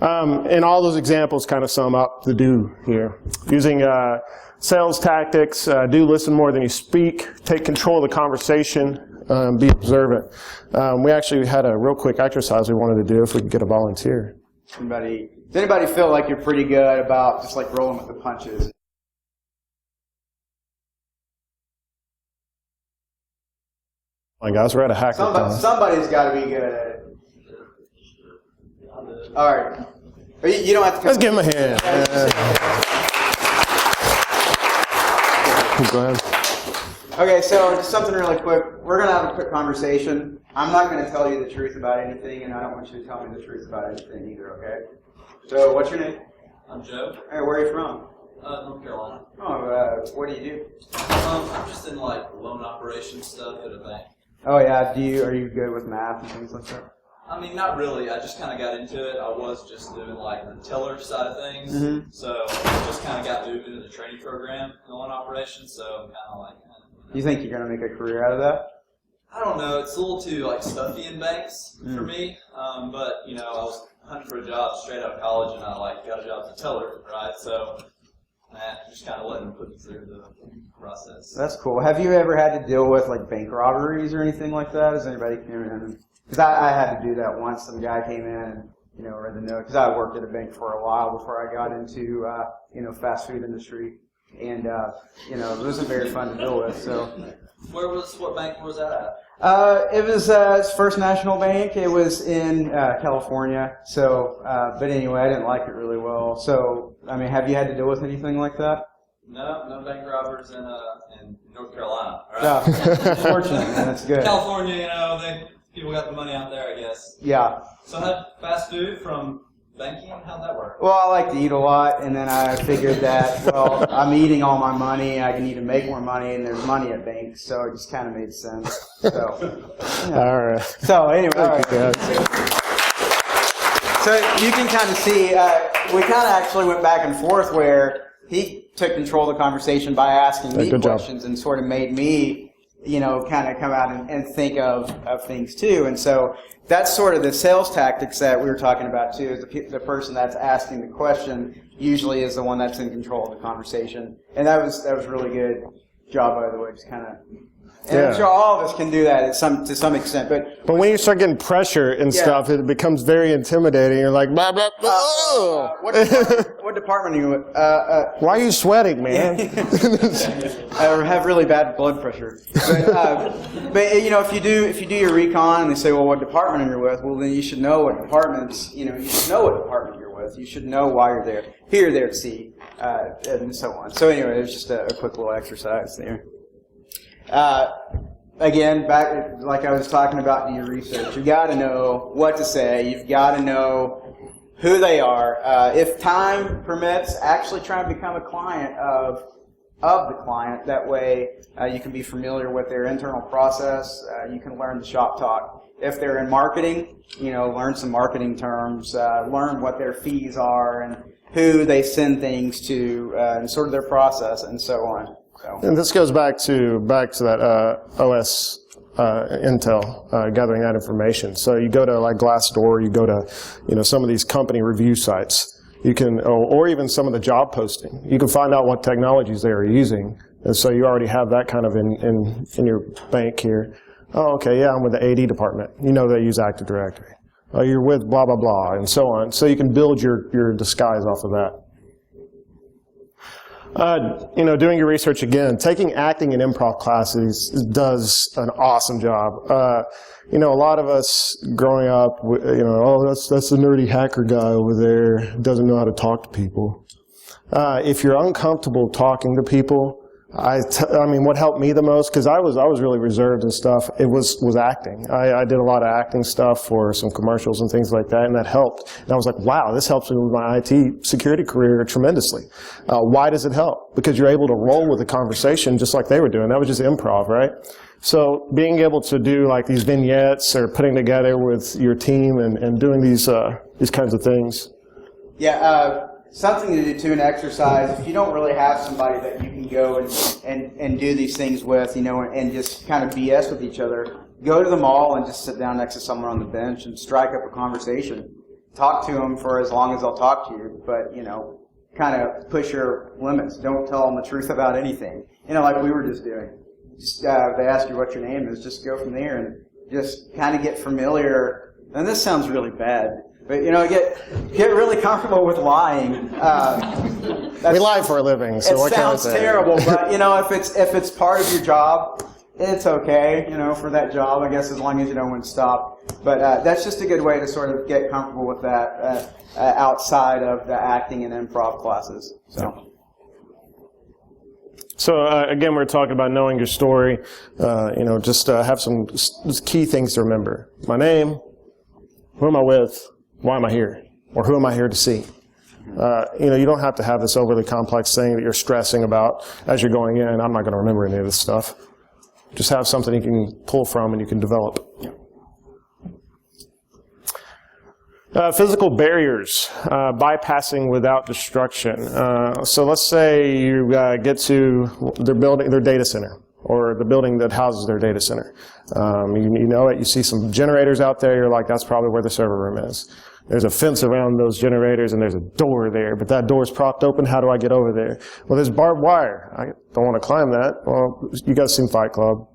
And all those examples kind of sum up the do here. Using sales tactics, do listen more than you speak, take control of the conversation, be observant. We actually had a real quick exercise we wanted to do if we could get a volunteer. Does anybody feel like you're pretty good about just like rolling with the punches? Come on, guys, we're at a hackathon. Somebody's got to be good at it. All right. You don't have to. Let's give him a hand. Go ahead. Okay, so just something really quick. We're going to have a quick conversation. I'm not going to tell you the truth about anything, and I don't want you to tell me the truth about anything either, okay? So, what's your name? I'm Joe. Hey, where are you from? North Carolina. Oh, what do you do? I'm just in like loan operation stuff at a bank. Oh yeah, are you good with math and things like that? I mean, not really. I just kind of got into it. I was just doing like the teller side of things, so I just kind of got moved into the training program in loan operations. So I'm kind of like. You think you're gonna make a career out of that? I don't know. It's a little too like stuffy in banks for me. But you know, hunting for a job straight out of college, and I got a job as a teller, right? So just kind of letting them put me through the process. That's cool. Have you ever had to deal with like bank robberies or anything like that? Has anybody came in? Because I had to do that once. Some guy came in and read the note, because I worked at a bank for a while before I got into fast food industry, and it wasn't very fun to deal with. So what bank was that at? It was First National Bank. It was in California. So, but anyway, I didn't like it really well. So, I mean, have you had to deal with anything like that? No bank robbers in North Carolina. Right? Yeah, fortunate, man. That's good. California, people got the money out there, I guess. Yeah. So had fast food from banking? How'd that work? Well, I like to eat a lot, and then I figured that, I'm eating all my money, I need to make more money, and there's money at banks, so it just kind of made sense. So, yeah. All right. So anyway, all right. So you can kind of see, we kind of actually went back and forth where he took control of the conversation by asking me questions and sort of made me, kind of come out and think of things too. And so that's sort of the sales tactics that we were talking about too, is the person that's asking the question usually is the one that's in control of the conversation. And that was really good job, by the way, just kind of. And I'm sure all of us can do that to some extent, but when you start getting pressure and stuff, it becomes very intimidating. You're like, blah, blah, blah. What department are you with? Why are you sweating, man? I have really bad blood pressure. But if you do your recon and they say, well, what department are you with? Well, then you should know what departments. You should know what department you're with. You should know why you're there, who you're there to see, and so on. So anyway, it was just a quick little exercise there. Again, back like I was talking about, do your research. You got to know what to say. You've got to know who they are. If time permits, actually try and become a client of the client. That way, you can be familiar with their internal process. You can learn the shop talk. If they're in marketing, learn some marketing terms. Learn what their fees are and who they send things to, and sort of their process, and so on. And this goes back to that OS intel, gathering that information. So you go to like Glassdoor, you go to some of these company review sites. You can, or even some of the job posting. You can find out what technologies they are using, and so you already have that kind of in your bank here. Oh, okay, yeah, I'm with the AD department. They use Active Directory. Oh, you're with blah blah blah, and so on. So you can build your disguise off of that. Doing your research again, taking acting and improv classes does an awesome job. A lot of us growing up, that's the nerdy hacker guy over there, doesn't know how to talk to people. If you're uncomfortable talking to people, what helped me the most, because I was really reserved and stuff, it was acting. I did a lot of acting stuff for some commercials and things like that, and that helped. And I was like, wow, this helps me with my IT security career tremendously. Why does it help? Because you're able to roll with the conversation just like they were doing. That was just improv, right? So being able to do like these vignettes or putting together with your team and doing these kinds of things. Yeah, something to do too, an exercise. If you don't really have somebody that you can go and do these things with, and just kind of BS with each other, go to the mall and just sit down next to someone on the bench and strike up a conversation. Talk to them for as long as they'll talk to you, but kind of push your limits. Don't tell them the truth about anything. Like we were just doing. Just they ask you what your name is, just go from there and just kind of get familiar. And this sounds really bad. But get really comfortable with lying. We lie for a living, so what can I say? It sounds terrible, but if it's part of your job, it's okay. For that job, I guess, as long as you know when to stop. But that's just a good way to sort of get comfortable with that outside of the acting and improv classes. So again, we're talking about knowing your story. Just have some key things to remember. My name, who am I with? Why am I here? Or who am I here to see? You don't have to have this overly complex thing that you're stressing about as you're going in. I'm not going to remember any of this stuff. Just have something you can pull from and you can develop. Physical barriers, bypassing without destruction. So let's say you get to their data center, or the building that houses their data center. You know it, you see some generators out there, you're like, that's probably where the server room is. there's a fence around those generators and there's a door there, but that door is propped open. How do I get over there? Well, there's barbed wire. I don't want to climb that. Well, you guys seen Fight Club.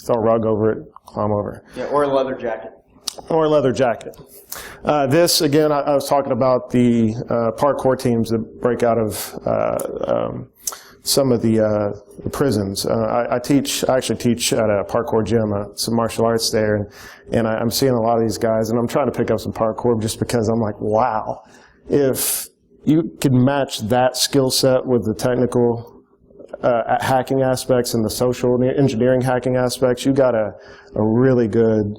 Throw a rug over it, climb over. Yeah, or a leather jacket. Or a leather jacket. This, again, I was talking about the parkour teams that break out of some of the prisons. I actually teach at a parkour gym, some martial arts there, and I'm seeing a lot of these guys, and I'm trying to pick up some parkour just because I'm like, wow, if you could match that skill set with the technical hacking aspects and the social engineering hacking aspects, you got a really good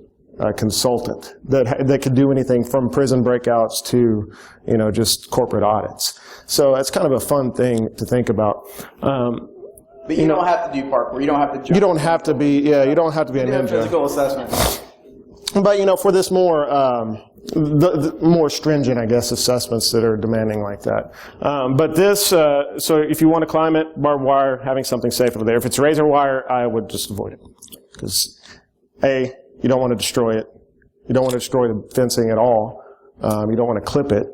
consultant that could do anything from prison breakouts to, just corporate audits. So that's kind of a fun thing to think about. But you don't have to do parkour. You don't have to jump. You don't have to be, you don't have to be a ninja. Physical assessment. But, for this more, the more stringent, I guess, assessments that are demanding like that. But this, so if you want to climb it, barbed wire, having something safe over there. If it's razor wire, I would just avoid it. Because, A, you don't want to destroy it. You don't want to destroy the fencing at all. You don't want to clip it.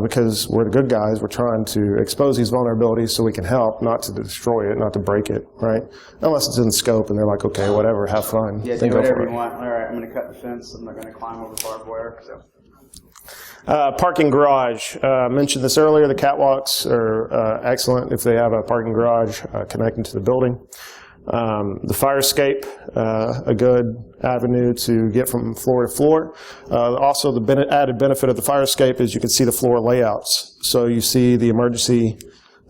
Because we're the good guys, we're trying to expose these vulnerabilities so we can help, not to destroy it, not to break it, right? Unless it's in scope and they're like, okay, whatever, have fun. Yeah, do whatever you want. All right, I'm going to cut the fence. I'm not going to climb over barbed wire. So. Parking garage. I mentioned this earlier. The catwalks are excellent if they have a parking garage connecting to the building. The fire escape, a good avenue to get from floor to floor. Also, the added benefit of the fire escape is you can see the floor layouts. So you see the emergency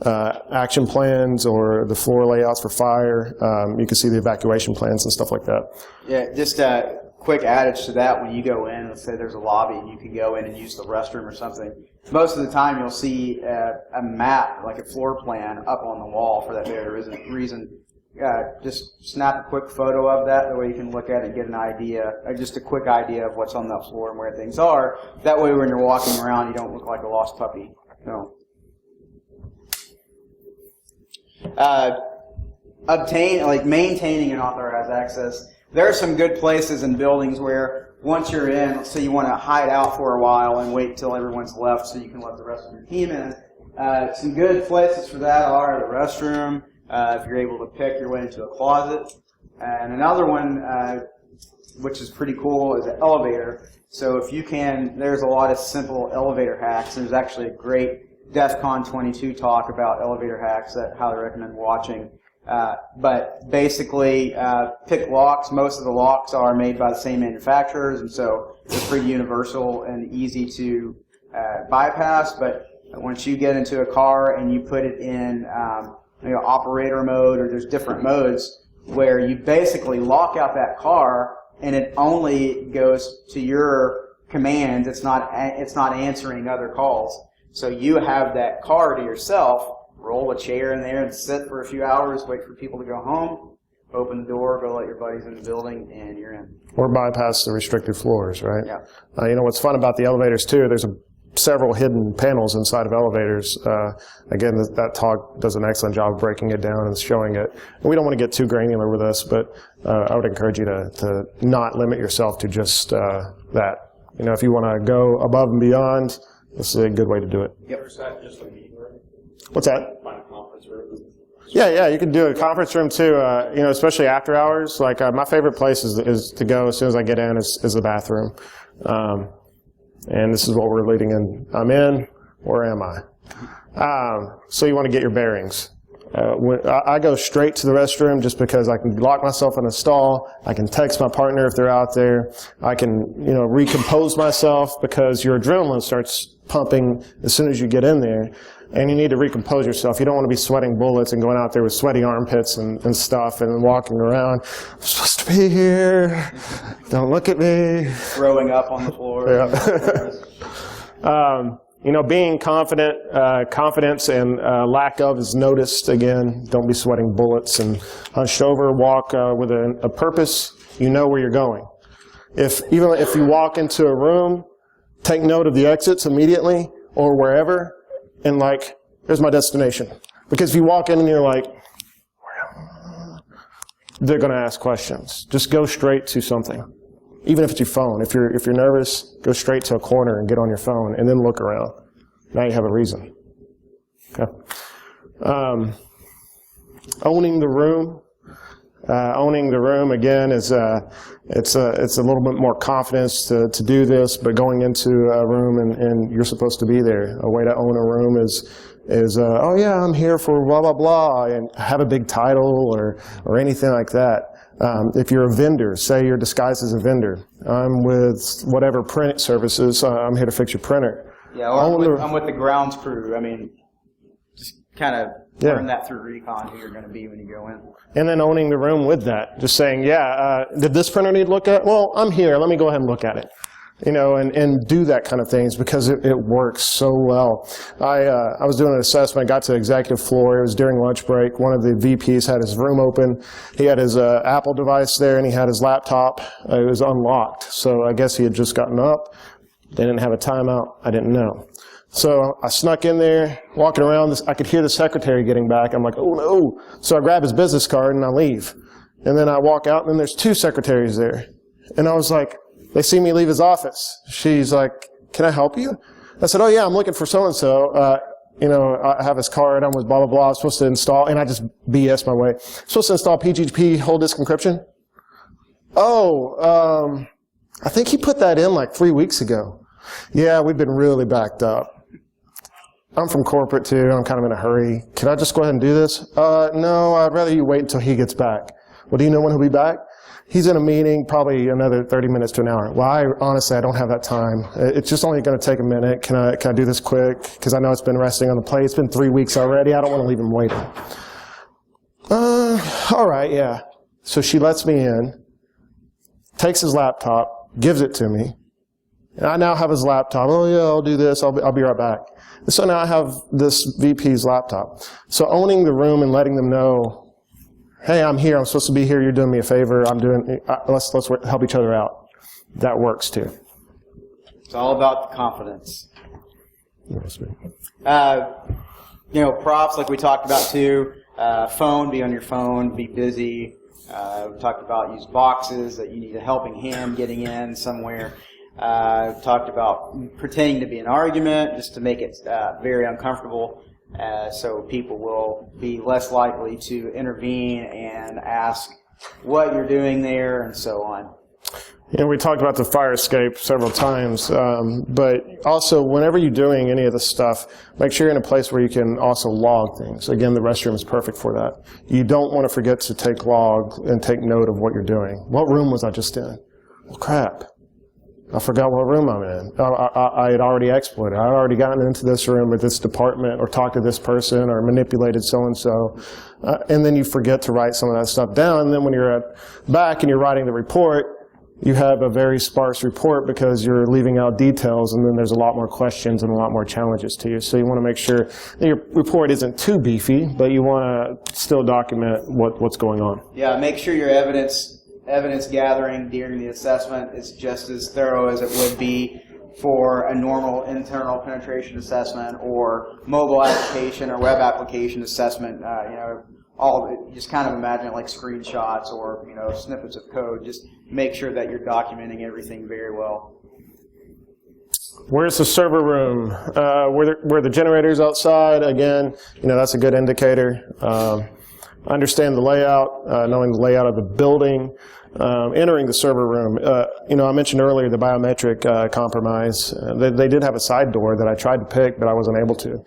action plans or the floor layouts for fire. You can see the evacuation plans and stuff like that. Yeah, just a quick adage to that. When you go in, let's say there's a lobby and you can go in and use the restroom or something. Most of the time you'll see a map, like a floor plan, up on the wall for that very reason. Just snap a quick photo of that. That way you can look at it and get an idea, just a quick idea of what's on that floor and where things are. That way when you're walking around, you don't look like a lost puppy. No. Maintaining an authorized access. There are some good places in buildings where once you're in, let's say you want to hide out for a while and wait until everyone's left so you can let the rest of your team in. Some good places for that are the restroom. If you're able to pick your way into a closet. And another one, which is pretty cool, is an elevator. So if you can, there's a lot of simple elevator hacks. There's actually a great DEF CON 22 talk about elevator hacks that I highly recommend watching. But basically, pick locks. Most of the locks are made by the same manufacturers, and so they're pretty universal and easy to bypass. But once you get into a car and you put it in operator mode, or there's different modes where you basically lock out that car and it only goes to your commands. It's not answering other calls. So you have that car to yourself. Roll a chair in there and sit for a few hours, wait for people to go home, open the door, go let your buddies in the building, and you're in. Or bypass the restricted floors, right? Yeah. What's fun about the elevators too, there's several hidden panels inside of elevators. Again, that talk does an excellent job of breaking it down and showing it. And we don't want to get too granular with this, but I would encourage you to not limit yourself to just that. If you want to go above and beyond, this is a good way to do it. Yep. Is that just a meeting room? What's that? Find a conference room? Yeah, you can do a conference room too, especially after hours. Like, my favorite place is to go as soon as I get in is the bathroom. And this is what we're leading in. I'm in, or am I? So you want to get your bearings. I go straight to the restroom just because I can lock myself in a stall. I can text my partner if they're out there. I can, recompose myself because your adrenaline starts pumping as soon as you get in there. And you need to recompose yourself. You don't want to be sweating bullets and going out there with sweaty armpits and stuff and then walking around. I'm supposed to be here. Don't look at me. Throwing up on the floor. Yeah. Being confident, confidence and lack of is noticed. Again, don't be sweating bullets, and hunched over, walk with a purpose. You know where you're going. Even if you walk into a room, take note of the exits immediately or wherever. And there's my destination. Because if you walk in and you're like, they're going to ask questions. Just go straight to something. Even if it's your phone. If you're nervous, go straight to a corner and get on your phone, and then look around. Now you have a reason. Okay. Owning the room. Owning the room again is it's a little bit more confidence to do this, but going into a room and you're supposed to be there. A way to own a room is oh yeah, I'm here for blah blah blah, and have a big title or anything like that. If you're a vendor, say you're disguised as a vendor. I'm with whatever print services. I'm here to fix your printer. Yeah, or I'm with the grounds crew. I mean, just kind of learn that through recon who you're going to be when you go in. And then owning the room with that. Just saying, did this printer need look at? Well, I'm here. Let me go ahead and look at it. And do that kind of things because it works so well. I was doing an assessment, got to the executive floor. It was during lunch break. One of the VPs had his room open. He had his Apple device there, and he had his laptop. It was unlocked. So I guess he had just gotten up. They didn't have a timeout. I didn't know. So I snuck in there, walking around. I could hear the secretary getting back. I'm like, oh no. So I grab his business card and I leave. And then I walk out, and then there's 2 secretaries there. And I was like, they see me leave his office. She's like, can I help you? I said, oh yeah, I'm looking for so-and-so. I have his card. I'm with blah, blah, blah. I'm supposed to install, and I just BS my way. I'm supposed to install PGP whole disk encryption. Oh, I think he put that in like 3 weeks ago. Yeah, we've been really backed up. I'm from corporate too. I'm kind of in a hurry. Can I just go ahead and do this? No, I'd rather you wait until he gets back. Well, do you know when he'll be back? He's in a meeting, probably another 30 minutes to an hour. Well, honestly, I don't have that time. It's just only going to take a minute. Can I do this quick? Because I know it's been resting on the plate. It's been 3 weeks already. I don't want to leave him waiting. All right, yeah. So she lets me in, takes his laptop, gives it to me. And I now have his laptop. Oh yeah, I'll do this. I'll be right back. And so now I have this VP's laptop. So owning the room and letting them know, hey, I'm here. I'm supposed to be here. You're doing me a favor. Let's help each other out. That works too. It's all about the confidence. Props like we talked about too. Phone, be on your phone, be busy. We talked about use boxes that you need a helping hand getting in somewhere. Talked about pretending to be an argument just to make it very uncomfortable, so people will be less likely to intervene and ask what you're doing there and so on. We talked about the fire escape several times, but also whenever you're doing any of this stuff, make sure you're in a place where you can also log things. Again, the restroom is perfect for that. You don't want to forget to take log and take note of what you're doing. What room was I just in? Well, crap. I forgot what room I'm in. I had already exploited. I had already gotten into this room with this department or talked to this person or manipulated so-and-so. And then you forget to write some of that stuff down. And then when you're back and you're writing the report, you have a very sparse report because you're leaving out details, and then there's a lot more questions and a lot more challenges to you. So you want to make sure that your report isn't too beefy, but you want to still document what's going on. Yeah, make sure your evidence gathering during the assessment is just as thorough as it would be for a normal internal penetration assessment or mobile application or web application assessment. Just kind of imagine it like screenshots or snippets of code. Just make sure that you're documenting everything very well. Where's the server room? Where the generator's outside, again, that's a good indicator. Understand the layout, knowing the layout of the building, entering the server room. I mentioned earlier the biometric compromise. They did have a side door that I tried to pick, but I wasn't able to.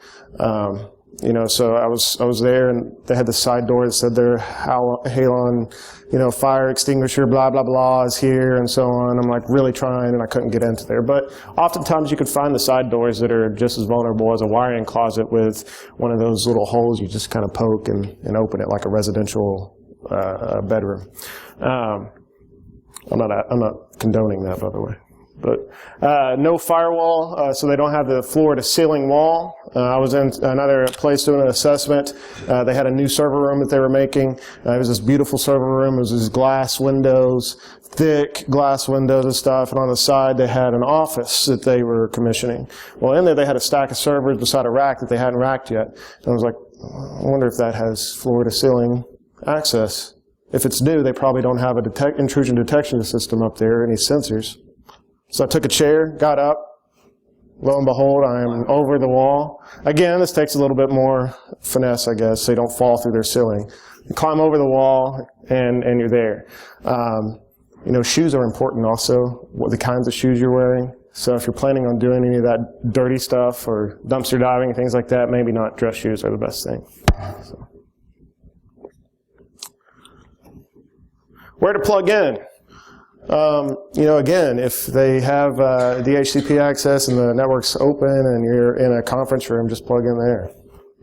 So I was there, and they had the side door that said their halon, fire extinguisher, blah, blah, blah is here, and so on. I'm like really trying, and I couldn't get into there. But oftentimes you could find the side doors that are just as vulnerable as a wiring closet with one of those little holes you just kind of poke and open it like a residential bedroom. I'm not condoning that, by the way. But no firewall, so they don't have the floor-to-ceiling wall. I was in another place doing an assessment. They had a new server room that they were making. It was this beautiful server room. It was these glass windows, thick glass windows and stuff. And on the side, they had an office that they were commissioning. Well, in there, they had a stack of servers beside a rack that they hadn't racked yet. And I was like, I wonder if that has floor-to-ceiling access. If it's new, they probably don't have a intrusion detection system up there, any sensors. So I took a chair, got up. Lo and behold, I am over the wall. Again, this takes a little bit more finesse, I guess, so you don't fall through their ceiling. You climb over the wall, and you're there. You know, shoes are important also, what the kinds of shoes you're wearing. So if you're planning on doing any of that dirty stuff or dumpster diving, things like that, maybe not dress shoes are the best thing. So. Where to plug in? You know, again, if they have DHCP access and the network's open and you're in a conference room, just plug in there.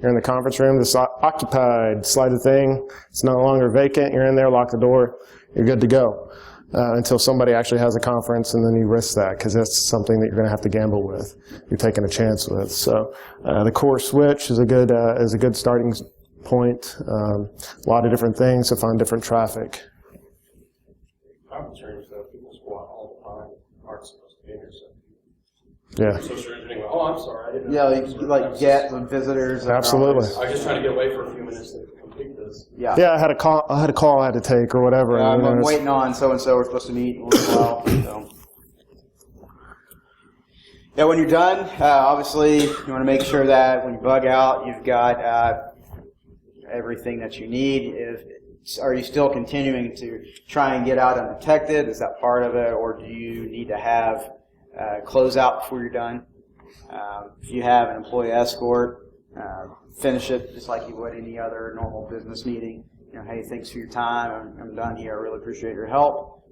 You're in the conference room, it's occupied, slide the thing, it's no longer vacant, you're in there, lock the door, you're good to go. Until somebody actually has a conference, and then you risk that, because that's something that you're going to have to gamble with. You're taking a chance with. So the core switch is a good starting point. A lot of different things to find different traffic. Conference rooms, though, people squat all the time. Aren't supposed to be in here, so. Yeah. Social engineering. Oh, I'm sorry. I didn't Yeah, know. like get the visitors. Absolutely. I was just trying to get away for a few minutes to complete this. Yeah. Yeah, I had a call I had to take or whatever. Yeah, and, I'm waiting on so-and-so. We're supposed to meet in a little while. So. Yeah, when you're done, obviously, you want to make sure that when you bug out, you've got everything that you need. Are you still continuing to try and get out undetected? Is that part of it? Or do you need to have close out before you're done? If you have an employee escort, finish it just like you would any other normal business meeting. You know, hey, thanks for your time. I'm done here. I really appreciate your help.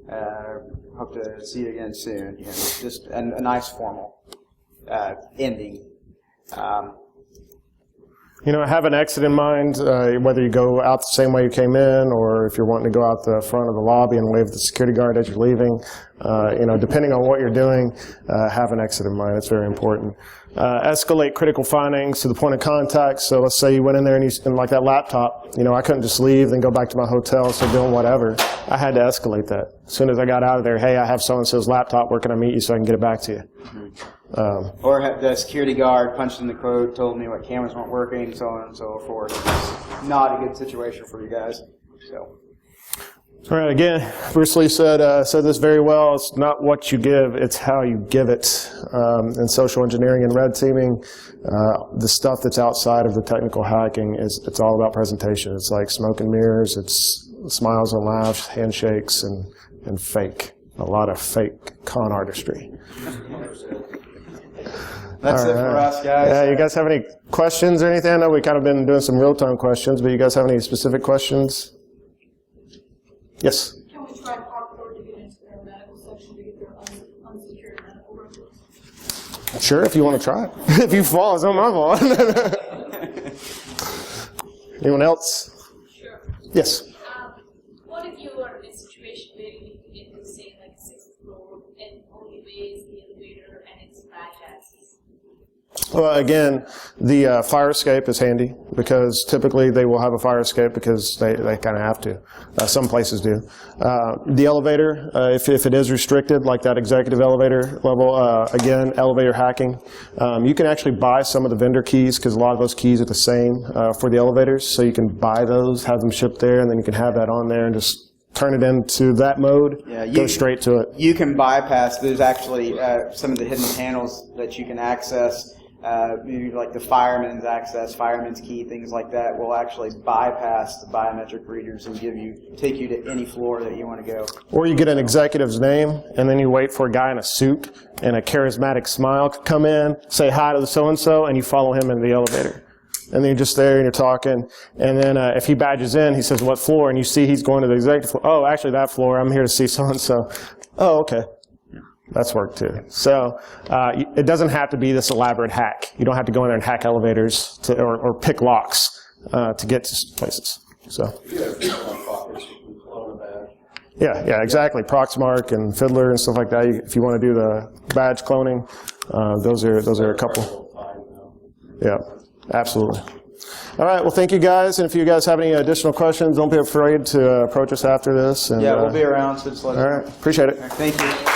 Hope to see you again soon. You know, just a nice formal ending. You know, have an exit in mind, whether you go out the same way you came in, or if you're wanting to go out the front of the lobby and wave at the security guard as you're leaving. You know, depending on what you're doing, have an exit in mind. It's very important. Escalate critical findings to the point of contact. So let's say you went in there and like that laptop, you know, I couldn't just leave and go back to my hotel and start doing whatever. I had to escalate that. As soon as I got out of there, hey, I have so-and-so's laptop, where can I meet you so I can get it back to you? Or have the security guard punched in the code, told me what cameras weren't working, so on and so forth. It's not a good situation for you guys. So. All right, again, Bruce Lee said this very well. It's not what you give, it's how you give it. In social engineering and red teaming, the stuff that's outside of the technical hacking, it's all about presentation. It's like smoke and mirrors, it's smiles and laughs, handshakes, and fake. A lot of fake con artistry. That's it for us, guys. Yeah, you guys have any questions or anything? I know we kind of been doing some real-time questions, but you guys have any specific questions? Yes? Can we try R00 to get into their medical section to get their unsecured medical records? Sure, if you want to try it. If you fall, it's not my fault. Anyone else? Sure. Yes? What if you are in a situation where you need to get to, say, like 6th floor, and only way is the elevator and it's bad access? Well, again, the fire escape is handy, because typically they will have a fire escape because they kind of have to. Some places do. The elevator, if it is restricted, like that executive elevator level, again, elevator hacking, you can actually buy some of the vendor keys, because a lot of those keys are the same for the elevators. So you can buy those, have them shipped there, and then you can have that on there and just turn it into that mode, go straight to it. You can bypass, there's actually some of the hidden panels that you can access. Maybe like the fireman's access, fireman's key, things like that will actually bypass the biometric readers and take you to any floor that you want to go. Or you get an executive's name, and then you wait for a guy in a suit and a charismatic smile to come in, say hi to the so-and-so, and you follow him in the elevator. And then you're just there and you're talking, and then if he badges in, he says, what floor? And you see he's going to the executive floor. Oh, actually that floor, I'm here to see so-and-so. Oh, okay. That's work too. So it doesn't have to be this elaborate hack. You don't have to go in there and hack elevators or pick locks to get to places. So. Yeah, exactly. Proxmark and Fiddler and stuff like that. If you want to do the badge cloning, those are a couple. Yeah, absolutely. All right. Well, thank you guys. And if you guys have any additional questions, don't be afraid to approach us after this. And, yeah, we'll be around. So just let us know. All right. Appreciate it. Thank you.